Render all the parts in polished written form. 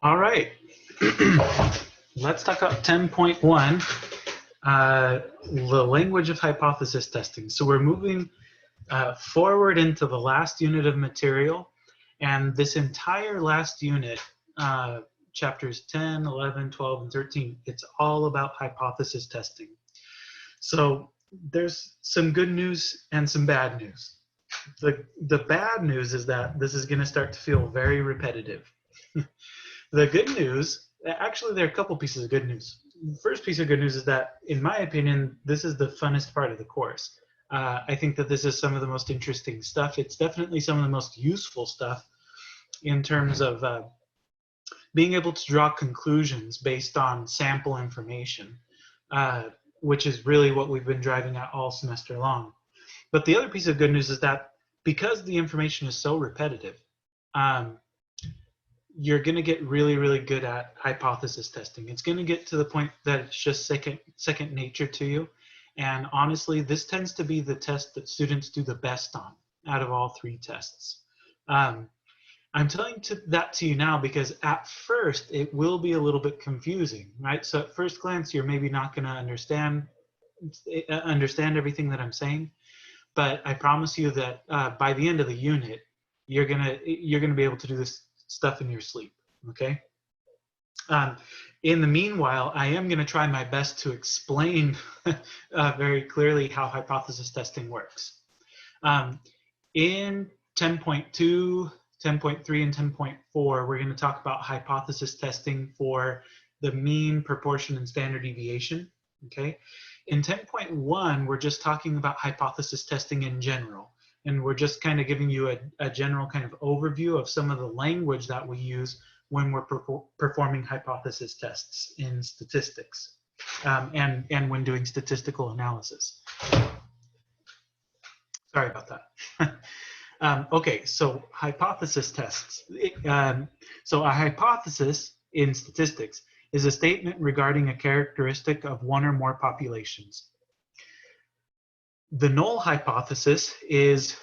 All right. Let's talk about 10.1, the language of hypothesis testing. So we're moving forward into the last unit of material, and this entire last unit, chapters 10, 11, 12, and 13, it's all about hypothesis testing. So there's some good news and some bad news. The bad news is that this is going to start to feel very repetitive. The good news, actually, there are a couple pieces of good news. The first piece of good news is that, in my opinion, this is the funnest part of the course. I think that this is some of the most interesting stuff. It's definitely some of the most useful stuff in terms of being able to draw conclusions based on sample information, which is really what we've been driving at all semester long. But the other piece of good news is that because the information is so repetitive, you're going to get really, really good at hypothesis testing. It's going to get to the point that it's just second nature to you. And honestly, this tends to be the test that students do the best on out of all three tests. I'm telling that to you now because at first it will be a little bit confusing, right? So at first glance, you're maybe not going to understand everything that I'm saying, but I promise you that by the end of the unit, you're gonna be able to do this stuff in your sleep, okay? In the meanwhile, I am going to try my best to explain very clearly how hypothesis testing works. In 10.2, 10.3, and 10.4, we're going to talk about hypothesis testing for the mean, proportion, and standard deviation, okay? In 10.1, we're just talking about hypothesis testing in general. And we're just kind of giving you a general kind of overview of some of the language that we use when we're performing hypothesis tests in statistics and when doing statistical analysis. Sorry about that. Okay, so hypothesis tests. So a hypothesis in statistics is a statement regarding a characteristic of one or more populations. The null hypothesis is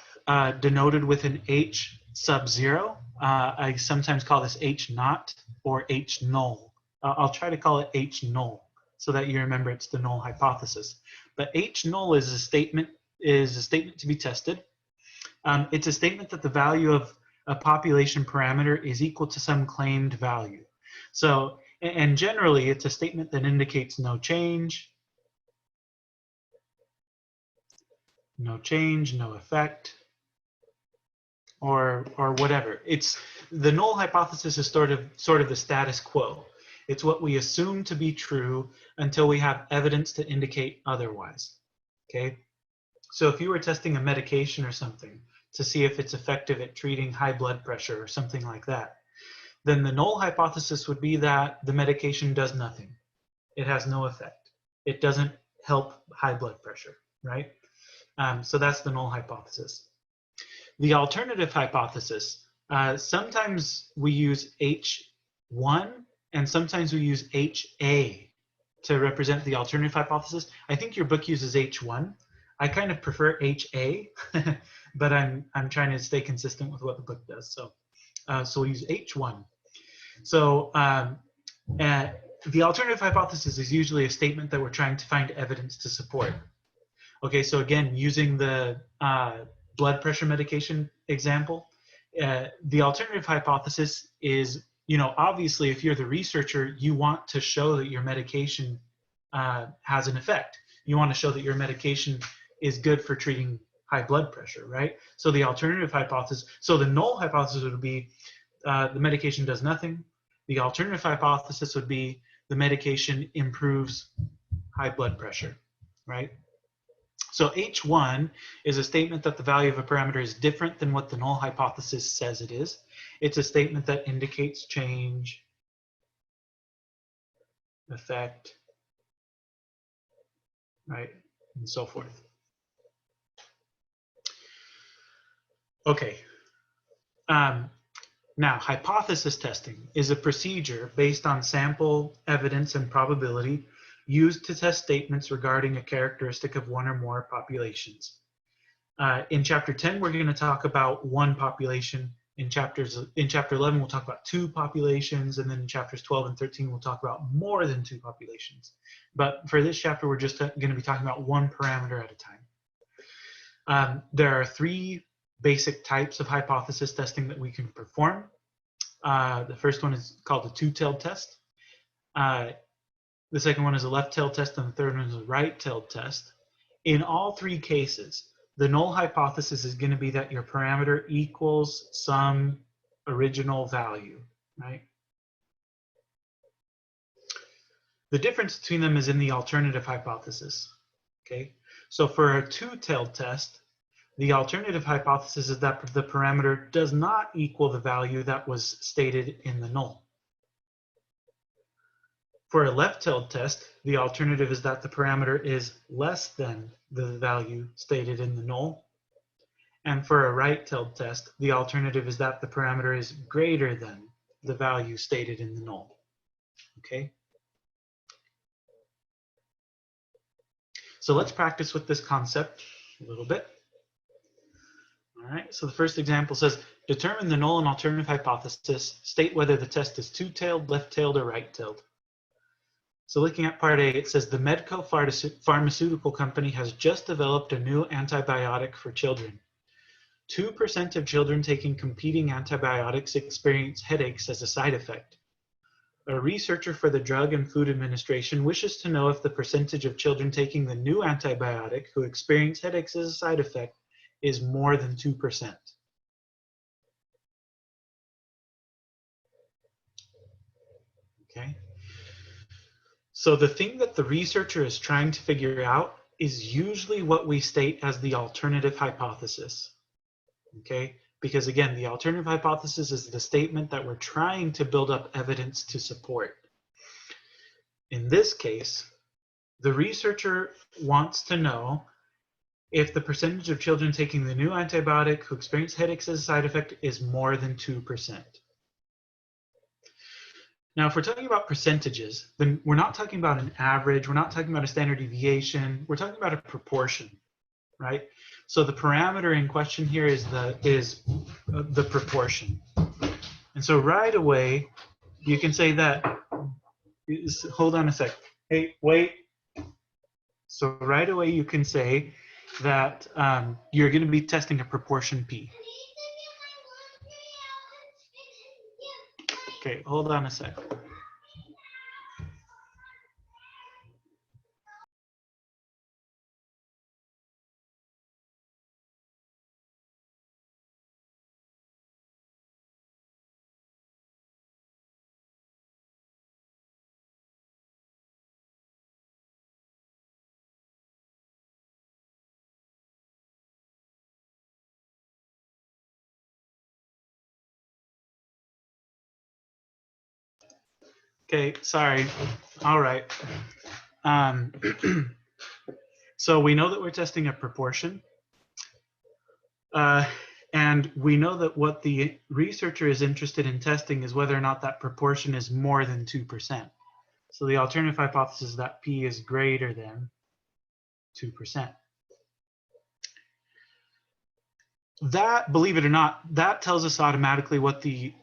denoted with an H sub 0. I sometimes call this H naught or H null. I'll try to call it H null so that you remember it's the null hypothesis. But H null is a statement to be tested. It's a statement that the value of a population parameter is equal to some claimed value. So, and generally, it's a statement that indicates no change, no effect, or whatever. It's the null hypothesis is sort of the status quo. It's what we assume to be true until we have evidence to indicate otherwise. Okay, so if you were testing a medication or something to see if it's effective at treating high blood pressure or something like that, then the null hypothesis would be that the medication does nothing. It has no effect. It doesn't help high blood pressure, right? So that's the null hypothesis. The alternative hypothesis, sometimes we use H1 and sometimes we use HA to represent the alternative hypothesis. I think your book uses H1. I kind of prefer HA, but I'm trying to stay consistent with what the book does. So we use H1. So the alternative hypothesis is usually a statement that we're trying to find evidence to support. Okay, so again, using the blood pressure medication example, the alternative hypothesis is, obviously if you're the researcher, you want to show that your medication has an effect. You want to show that your medication is good for treating high blood pressure, right? So the alternative hypothesis, so the null hypothesis would be the medication does nothing. The alternative hypothesis would be the medication improves high blood pressure, right? So H1 is a statement that the value of a parameter is different than what the null hypothesis says it is. It's a statement that indicates change, effect, right, and so forth. Okay. Now, hypothesis testing is a procedure based on sample, evidence, and probability used to test statements regarding a characteristic of one or more populations. In chapter 10, we're going to talk about one population. In chapter 11, we'll talk about 2 populations, and then in chapters 12 and 13, we'll talk about more than 2 populations. But for this chapter, we're just going to be talking about 1 parameter at a time. There are 3 basic types of hypothesis testing that we can perform. The first one is called the two-tailed test. The second one is a left-tailed test, and the third one is a right-tailed test. In all 3 cases, the null hypothesis is going to be that your parameter equals some original value, right? The difference between them is in the alternative hypothesis, okay? So for a two-tailed test, the alternative hypothesis is that the parameter does not equal the value that was stated in the null. For a left-tailed test, the alternative is that the parameter is less than the value stated in the null. And for a right-tailed test, the alternative is that the parameter is greater than the value stated in the null. Okay? So let's practice with this concept a little bit. All right, so the first example says, determine the null and alternative hypothesis, state whether the test is two-tailed, left-tailed, or right-tailed. So looking at part A, it says the Medco pharmaceutical company has just developed a new antibiotic for children. 2% of children taking competing antibiotics experience headaches as a side effect. A researcher for the Drug and Food Administration wishes to know if the percentage of children taking the new antibiotic who experience headaches as a side effect is more than 2%. Okay. So the thing that the researcher is trying to figure out is usually what we state as the alternative hypothesis. Okay, because again, the alternative hypothesis is the statement that we're trying to build up evidence to support. In this case, the researcher wants to know if the percentage of children taking the new antibiotic who experience headaches as a side effect is more than 2%. Now, if we're talking about percentages, then we're not talking about an average, we're not talking about a standard deviation, we're talking about a proportion, right? So the parameter in question here is the proportion. And so right away, you can say that, hold on a sec. Hey, wait. So right away, you can say that you're going to be testing a proportion P. Okay, hold on a sec. Okay, sorry. All right. So we know that we're testing a proportion. And we know that what the researcher is interested in testing is whether or not that proportion is more than 2%. So the alternative hypothesis is that P is greater than 2%. That, believe it or not, that tells us automatically what the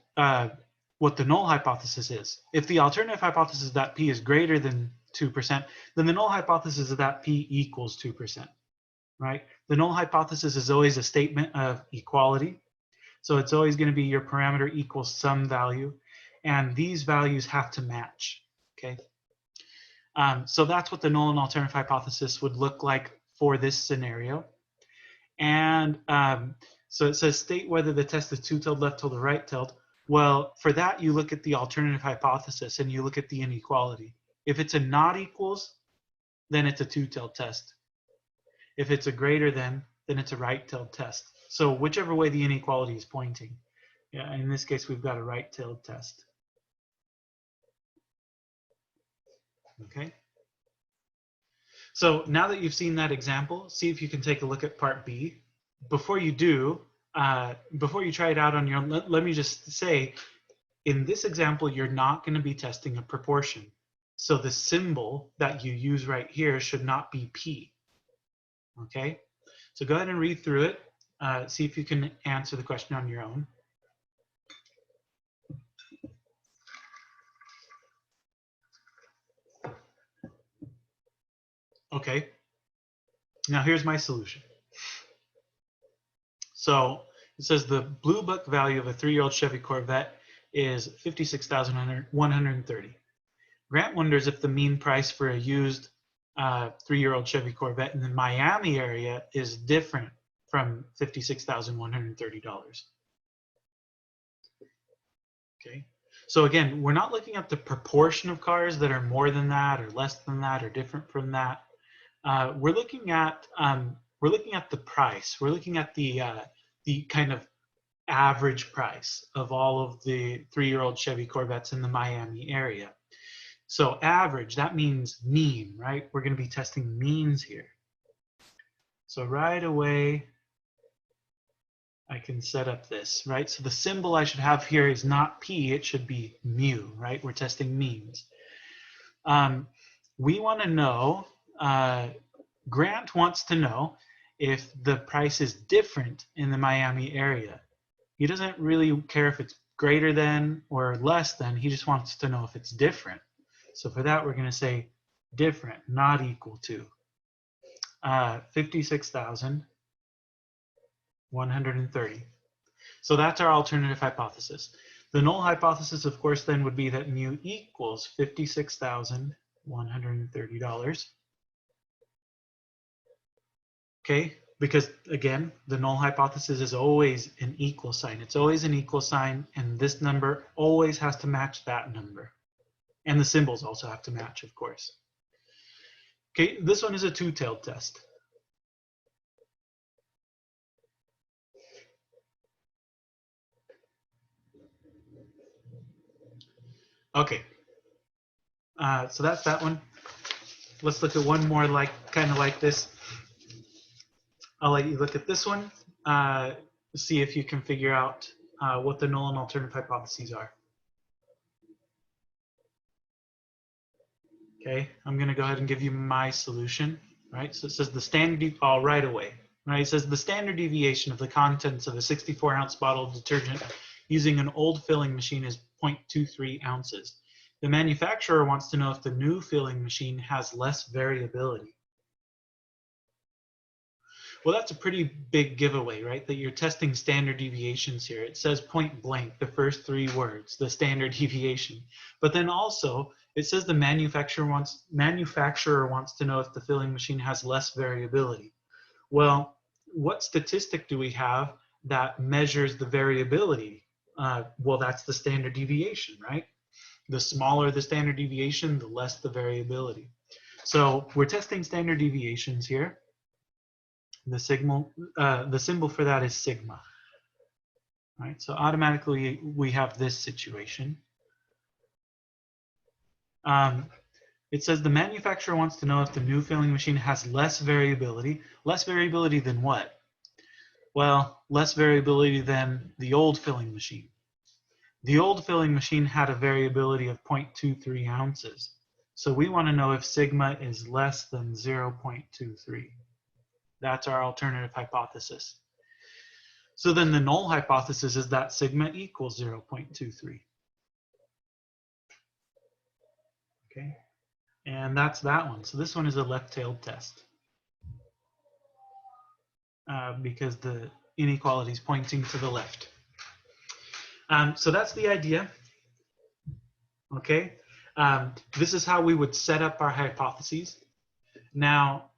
null hypothesis is. If the alternative hypothesis is that P is greater than 2%, then the null hypothesis is that P equals 2%, right? The null hypothesis is always a statement of equality. So it's always going to be your parameter equals some value, and these values have to match, okay? So that's what the null and alternative hypothesis would look like for this scenario. And so it says state whether the test is two-tailed, left-tailed, or right-tailed. Well, for that, you look at the alternative hypothesis and you look at the inequality. If it's a not equals, then it's a two-tailed test. If it's a greater than, then it's a right-tailed test. So whichever way the inequality is pointing. Yeah, in this case, we've got a right-tailed test. Okay. So now that you've seen that example, see if you can take a look at part B. Before you do, before you try it out on your own, let me just say, in this example, you're not going to be testing a proportion. So the symbol that you use right here should not be P. Okay? So go ahead and read through it. See if you can answer the question on your own. Okay, now here's my solution. So it says the blue book value of a 3-year-old Chevy Corvette is $56,130. Grant wonders if the mean price for a used 3-year-old Chevy Corvette in the Miami area is different from $56,130. Okay, so again, we're not looking at the proportion of cars that are more than that or less than that or different from that. We're looking at the price. We're looking at the kind of average price of all of the 3-year-old Chevy Corvettes in the Miami area. So average, that means mean, right? We're going to be testing means here. So right away, I can set up this, right? So the symbol I should have here is not P, it should be mu, right? We're testing means. We want to know, Grant wants to know if the price is different in the Miami area. He doesn't really care if it's greater than or less than, he just wants to know if it's different. So for that, we're going to say different, not equal to 56,130. So that's our alternative hypothesis. The null hypothesis, of course, then would be that mu equals $56,130. Okay, because again, the null hypothesis is always an equal sign. It's always an equal sign, and this number always has to match that number. And the symbols also have to match, of course. Okay, this one is a two-tailed test. Okay, so that's that one. Let's look at one more kind of like this. I'll let you look at this one, see if you can figure out what the null and alternative hypotheses are. Okay, I'm going to go ahead and give you my solution, right? So it says the standard, right away, right? It says the standard deviation of the contents of a 64-ounce bottle of detergent using an old filling machine is 0.23 ounces. The manufacturer wants to know if the new filling machine has less variability. Well, that's a pretty big giveaway, right? That you're testing standard deviations here. It says point blank, the first 3 words, the standard deviation. But then also, it says the manufacturer wants to know if the filling machine has less variability. Well, what statistic do we have that measures the variability? Well, that's the standard deviation, right? The smaller the standard deviation, the less the variability. So we're testing standard deviations here. The symbol for that is sigma. Right, so automatically we have this situation. It says the manufacturer wants to know if the new filling machine has less variability. Less variability than what? Well, less variability than the old filling machine. The old filling machine had a variability of 0.23 ounces. So we want to know if sigma is less than 0.23. That's our alternative hypothesis. So then the null hypothesis is that sigma equals 0.23. Okay, and that's that one. So this one is a left-tailed test because the inequality is pointing to the left. So that's the idea. Okay, this is how we would set up our hypotheses. Now,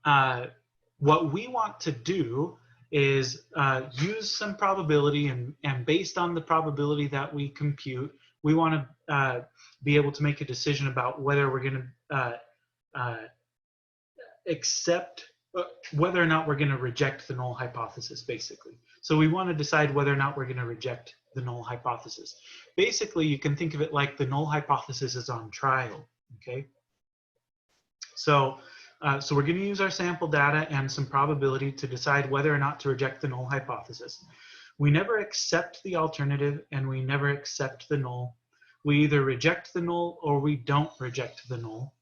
what we want to do is use some probability, and based on the probability that we compute, we want to be able to make a decision about whether we're going to accept, whether or not we're going to reject the null hypothesis, basically. So we want to decide whether or not we're going to reject the null hypothesis. Basically, you can think of it like the null hypothesis is on trial, okay? So we're going to use our sample data and some probability to decide whether or not to reject the null hypothesis. We never accept the alternative and we never accept the null. We either reject the null or we don't reject the null.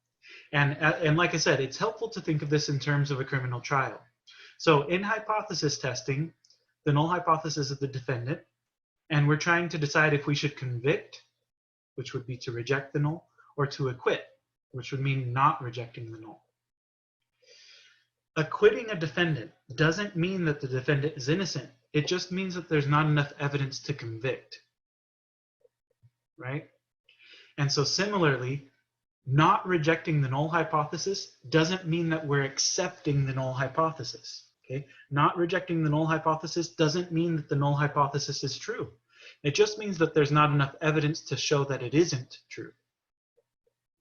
And like I said, it's helpful to think of this in terms of a criminal trial. So in hypothesis testing, the null hypothesis is the defendant, and we're trying to decide if we should convict, which would be to reject the null, or to acquit, which would mean not rejecting the null. Acquitting a defendant doesn't mean that the defendant is innocent. It just means that there's not enough evidence to convict, right? And so similarly, not rejecting the null hypothesis doesn't mean that we're accepting the null hypothesis, okay? Not rejecting the null hypothesis doesn't mean that the null hypothesis is true. It just means that there's not enough evidence to show that it isn't true,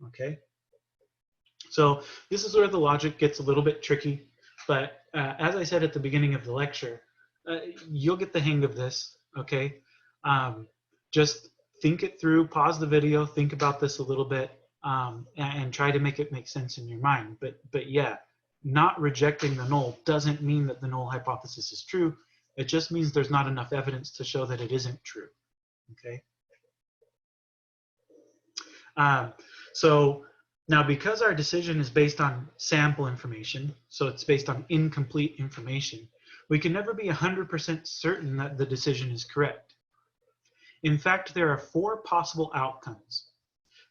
okay? So this is where the logic gets a little bit tricky, but as I said at the beginning of the lecture, you'll get the hang of this, okay? Just think it through, pause the video, think about this a little bit, and try to make it make sense in your mind. But yeah, not rejecting the null doesn't mean that the null hypothesis is true. It just means there's not enough evidence to show that it isn't true, okay? So now, because our decision is based on sample information, so it's based on incomplete information, we can never be 100% certain that the decision is correct. In fact, there are 4 possible outcomes.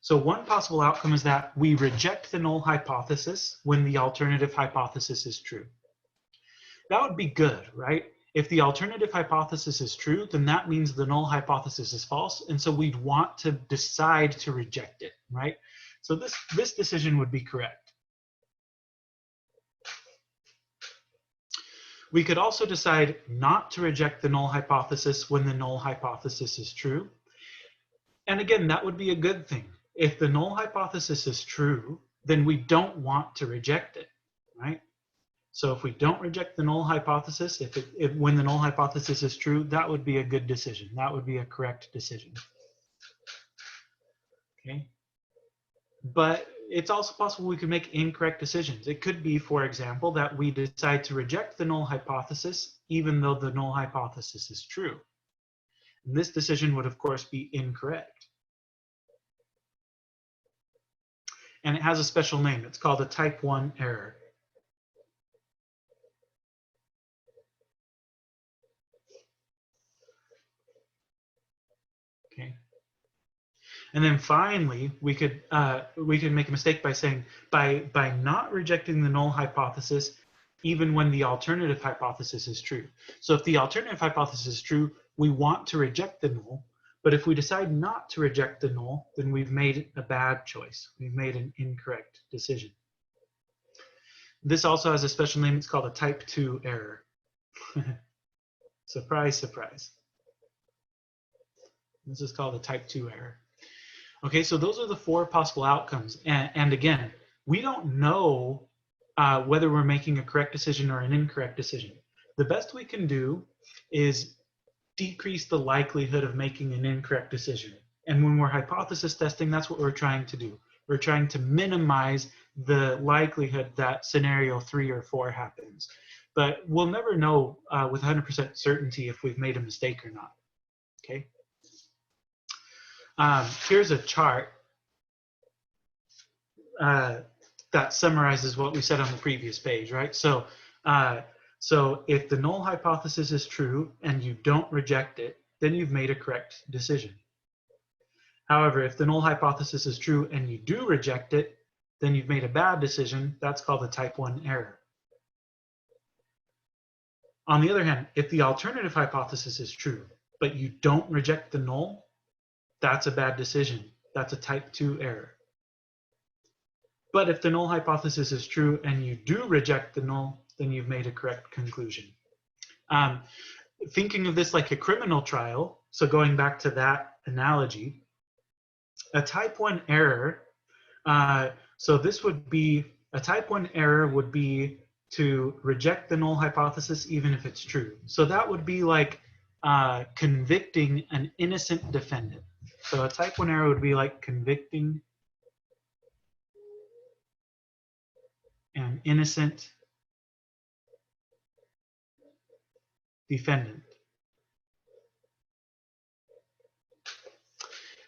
So one possible outcome is that we reject the null hypothesis when the alternative hypothesis is true. That would be good, right? If the alternative hypothesis is true, then that means the null hypothesis is false, and so we'd want to decide to reject it, right? So this decision would be correct. We could also decide not to reject the null hypothesis when the null hypothesis is true. And again, that would be a good thing. If the null hypothesis is true, then we don't want to reject it, right? So if we don't reject the null hypothesis, when the null hypothesis is true, that would be a good decision. That would be a correct decision. Okay. But it's also possible we could make incorrect decisions. It could be, for example, that we decide to reject the null hypothesis even though the null hypothesis is true. And this decision would, of course, be incorrect. And it has a special name. It's called a type 1 error. Okay. And then finally, we could make a mistake by saying by not rejecting the null hypothesis, even when the alternative hypothesis is true. So if the alternative hypothesis is true, we want to reject the null. But if we decide not to reject the null, then we've made a bad choice. We've made an incorrect decision. This also has a special name. It's called a type 2 error. Surprise, surprise. This is called a type 2 error. Okay, so those are the 4 possible outcomes. And again, we don't know whether we're making a correct decision or an incorrect decision. The best we can do is decrease the likelihood of making an incorrect decision. And when we're hypothesis testing, that's what we're trying to do. We're trying to minimize the likelihood that scenario 3 or 4 happens. But we'll never know with 100% certainty if we've made a mistake or not. Okay. Here's a chart that summarizes what we said on the previous page, right? So, so if the null hypothesis is true and you don't reject it, then you've made a correct decision. However, if the null hypothesis is true and you do reject it, then you've made a bad decision. That's called a type 1 error. On the other hand, if the alternative hypothesis is true, but you don't reject the null, that's a bad decision. That's a type 2 error. But if the null hypothesis is true and you do reject the null, then you've made a correct conclusion. Thinking of this like a criminal trial, so going back to that analogy, a type 1 error, so this would be, a type 1 error would be to reject the null hypothesis even if it's true. So that would be like convicting an innocent defendant. So a type 1 error would be like convicting an innocent defendant,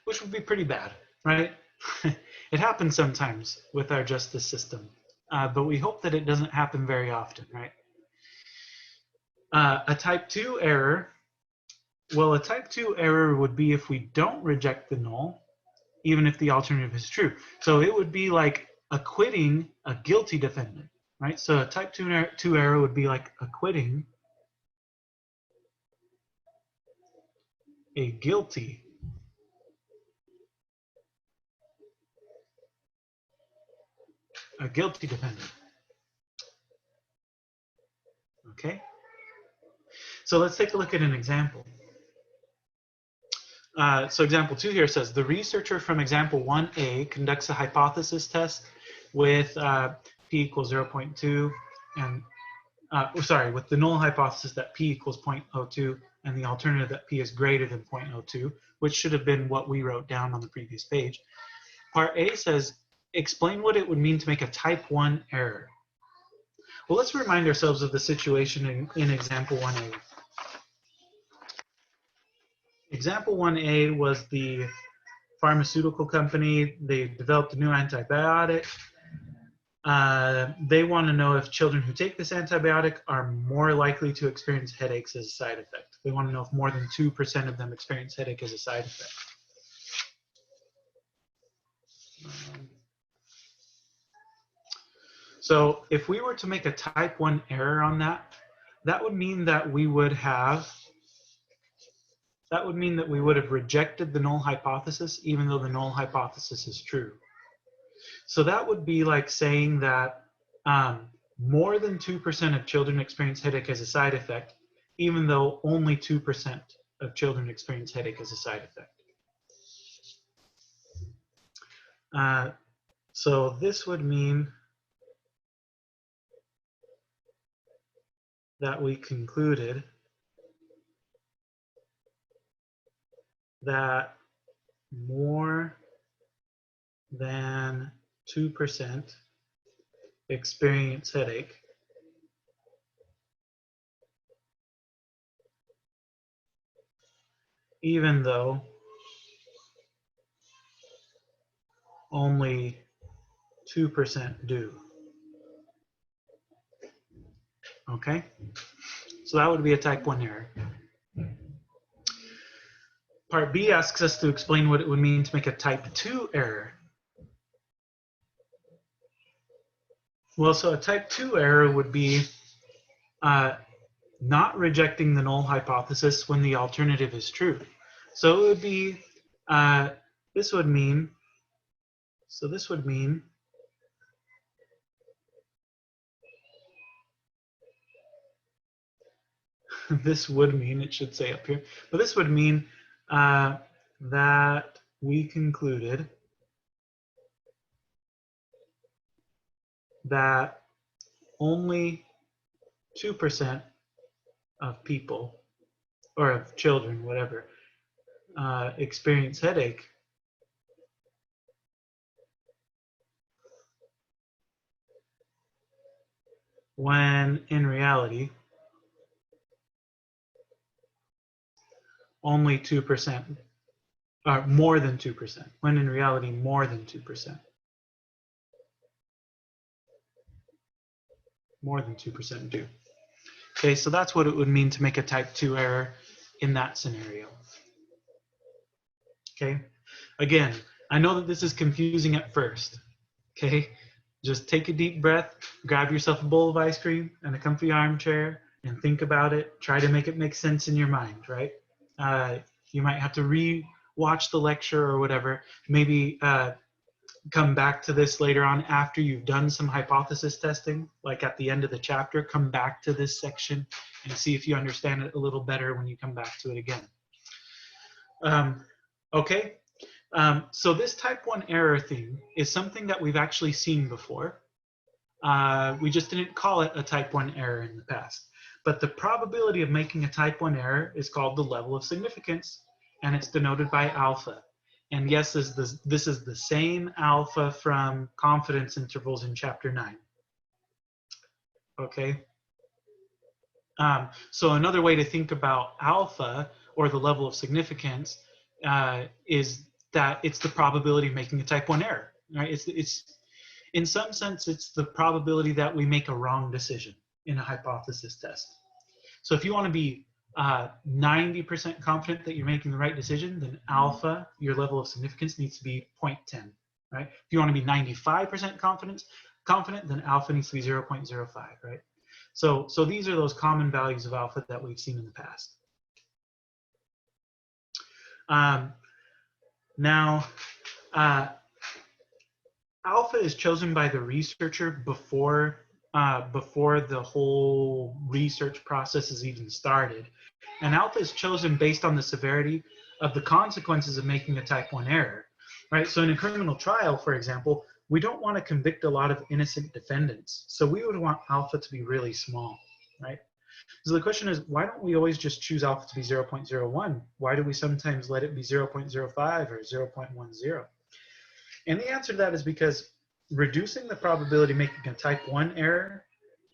which would be pretty bad, right? It happens sometimes with our justice system, but we hope that it doesn't happen very often, right? A type 2 error, well, a type 2 error would be if we don't reject the null, even if the alternative is true. So it would be like acquitting a guilty defendant. right? So a type 2 error would be like acquitting a guilty defendant. Okay? So let's take a look at an example. So example 2 here says, the researcher from example 1a conducts a hypothesis test with p equals 0.2 and, with the null hypothesis that p equals 0.02 and the alternative that p is greater than 0.02, which should have been what we wrote down on the previous page. Part A says, explain what it would mean to make a type 1 error. Well, let's remind ourselves of the situation in example 1a. Example 1a was the pharmaceutical company. They developed a new antibiotic. They want to know if children who take this antibiotic are more likely to experience headaches as a side effect. They want to know if more than 2% of them experience headache as a side effect. So if we were to make a type 1 error on that, that would mean that we would have rejected the null hypothesis, even though the null hypothesis is true. So that would be like saying that more than 2% of children experience headache as a side effect, even though only 2% of children experience headache as a side effect. So this would mean that we concluded that more than 2% experience headache even though only 2% do. Okay? So that would be a type 1 error. Part B asks us to explain what it would mean to make a type 2 error. Well, so a type 2 error would be not rejecting the null hypothesis when the alternative is true. So it would be, this would mean it should say up here, but this would mean that we concluded that only 2% of people, or of children, whatever, experience headache when in reality only 2%, or more than 2%, when in reality more than 2%. More than 2% do. Okay, so that's what it would mean to make a type 2 error in that scenario. Okay, again, I know that this is confusing at first. Okay, just take a deep breath, grab yourself a bowl of ice cream and a comfy armchair and think about it. Try to make it make sense in your mind, right? You might have to re-watch the lecture or whatever. Maybe come back to this later on after you've done some hypothesis testing, like at the end of the chapter. Come back to this section and see if you understand it a little better when you come back to it again. Okay, so this type 1 error thing is something that we've actually seen before. We just didn't call it a type 1 error in the past. But the probability of making a type 1 error is called the level of significance, and it's denoted by alpha. And yes, this is the same alpha from confidence intervals in chapter 9. Okay. So another way to think about alpha, or the level of significance, is that it's the probability of making a type 1 error. Right? It's in some sense, it's the probability that we make a wrong decision in a hypothesis test. So if you want to be 90% confident that you're making the right decision, then alpha, your level of significance, needs to be 0.10, right? If you want to be 95% confident, confident, then alpha needs to be 0.05, right? So these are those common values of alpha that we've seen in the past. Now, alpha is chosen by the researcher before the whole research process is even started. And alpha is chosen based on the severity of the consequences of making a type 1 error, right? So in a criminal trial, for example, we don't want to convict a lot of innocent defendants. So we would want alpha to be really small, right? So the question is, why don't we always just choose alpha to be 0.01? Why do we sometimes let it be 0.05 or 0.10? And the answer to that is because reducing the probability of making a type 1 error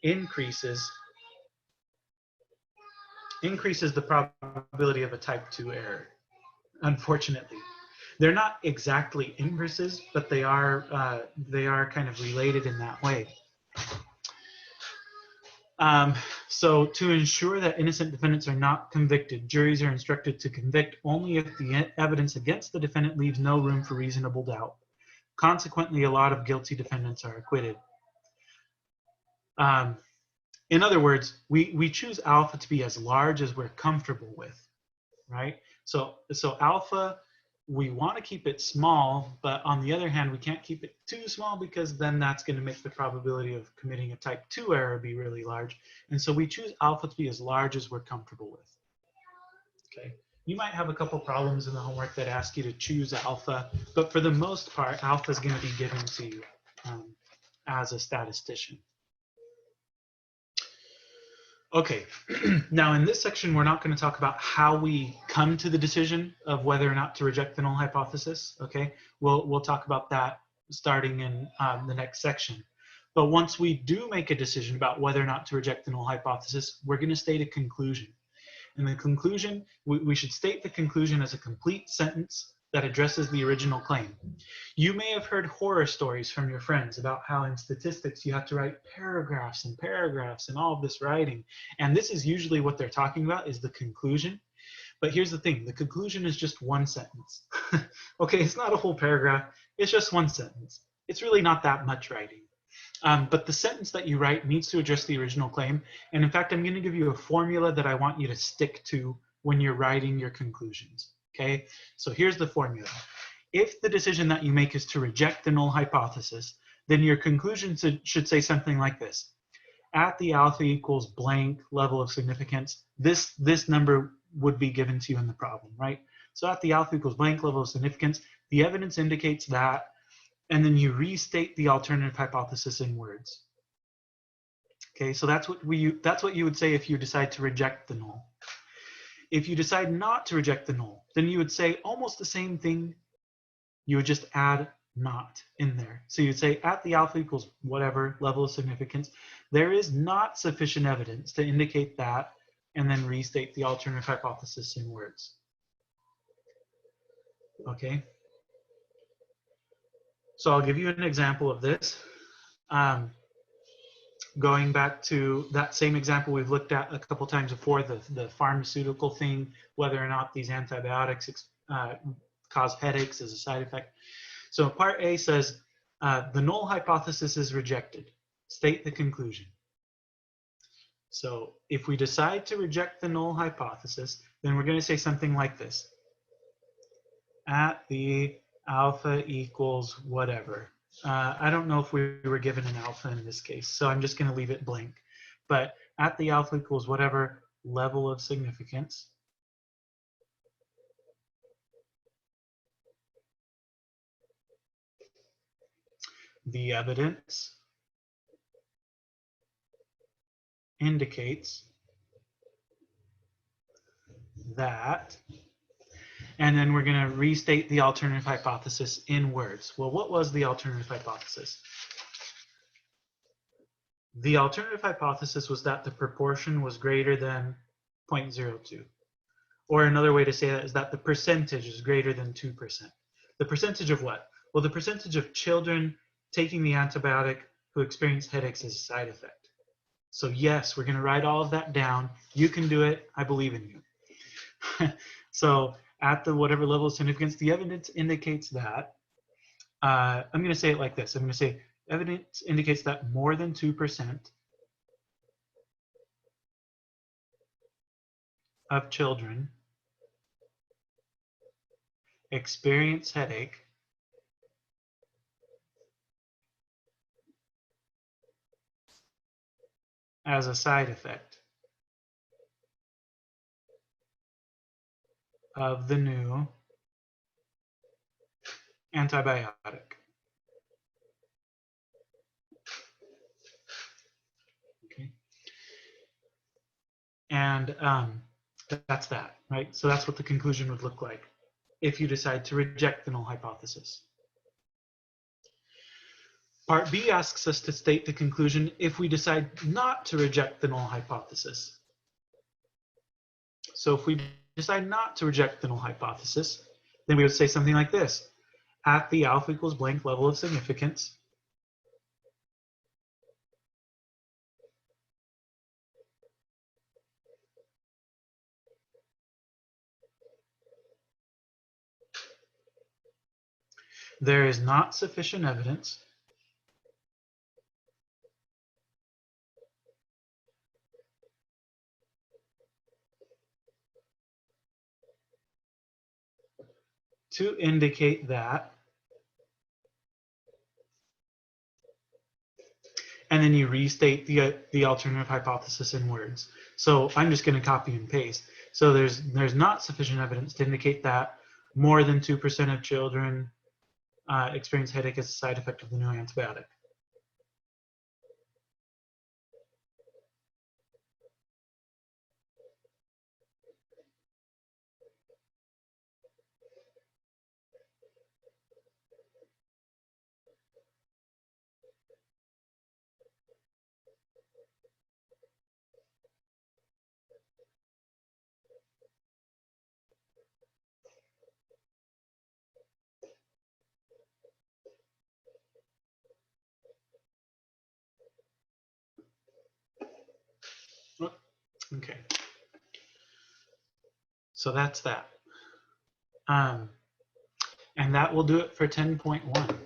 increases the probability of a type 2 error, unfortunately. They're not exactly inverses, but they are kind of related in that way. So to ensure that innocent defendants are not convicted, juries are instructed to convict only if the evidence against the defendant leaves no room for reasonable doubt. Consequently, a lot of guilty defendants are acquitted. In other words, we choose alpha to be as large as we're comfortable with, right? So alpha, we want to keep it small, but on the other hand, we can't keep it too small because then that's going to make the probability of committing a type 2 error be really large. And so we choose alpha to be as large as we're comfortable with. Okay. You might have a couple problems in the homework that ask you to choose alpha, but for the most part, alpha is going to be given to you as a statistician. Okay, now in this section, we're not going to talk about how we come to the decision of whether or not to reject the null hypothesis, okay? We'll talk about that starting in the next section. But once we do make a decision about whether or not to reject the null hypothesis, we're going to state a conclusion. And the conclusion, we should state the conclusion as a complete sentence that addresses the original claim. You may have heard horror stories from your friends about how in statistics you have to write paragraphs and paragraphs and all of this writing. And this is usually what they're talking about is the conclusion. But here's the thing, the conclusion is just one sentence. Okay, it's not a whole paragraph, it's just one sentence. It's really not that much writing. But the sentence that you write needs to address the original claim. And in fact, I'm going to give you a formula that I want you to stick to when you're writing your conclusions. Okay, so here's the formula. If the decision that you make is to reject the null hypothesis, then your conclusion should say something like this. At the alpha equals blank level of significance, this number would be given to you in the problem, right? So at the alpha equals blank level of significance, the evidence indicates that, and then you restate the alternative hypothesis in words. Okay, so that's what you would say if you decide to reject the null. If you decide not to reject the null, then you would say almost the same thing. You would just add not in there. So you'd say at the alpha equals whatever level of significance, there is not sufficient evidence to indicate that, and then restate the alternative hypothesis in words. Okay. So I'll give you an example of this. Going back to that same example we've looked at a couple times before, the pharmaceutical thing, whether or not these antibiotics cause headaches as a side effect. So part A says, the null hypothesis is rejected. State the conclusion. So if we decide to reject the null hypothesis, then we're going to say something like this. At the alpha equals whatever. I don't know if we were given an alpha in this case, so I'm just going to leave it blank. But at the alpha equals whatever level of significance, the evidence indicates that, and then we're going to restate the alternative hypothesis in words. Well, what was the alternative hypothesis? The alternative hypothesis was that the proportion was greater than 0.02. Or another way to say that is that the percentage is greater than 2%. The percentage of what? Well, the percentage of children taking the antibiotic who experience headaches as a side effect. So yes, we're going to write all of that down. You can do it. I believe in you. So at the whatever level of significance, the evidence indicates that. I'm going to say it like this. I'm going to say Evidence indicates that more than 2% of children experience headache as a side effect of the new antibiotic. Okay. And that's that, right? So that's what the conclusion would look like if you decide to reject the null hypothesis. Part B asks us to state the conclusion if we decide not to reject the null hypothesis. So if we decide not to reject the null hypothesis, then we would say something like this. At the alpha equals blank level of significance, there is not sufficient evidence to indicate that, and then you restate the alternative hypothesis in words. So I'm just going to copy and paste. So there's not sufficient evidence to indicate that more than 2% of children experience headache as a side effect of the new antibiotic. Okay. So that's that. And that will do it for 10.1.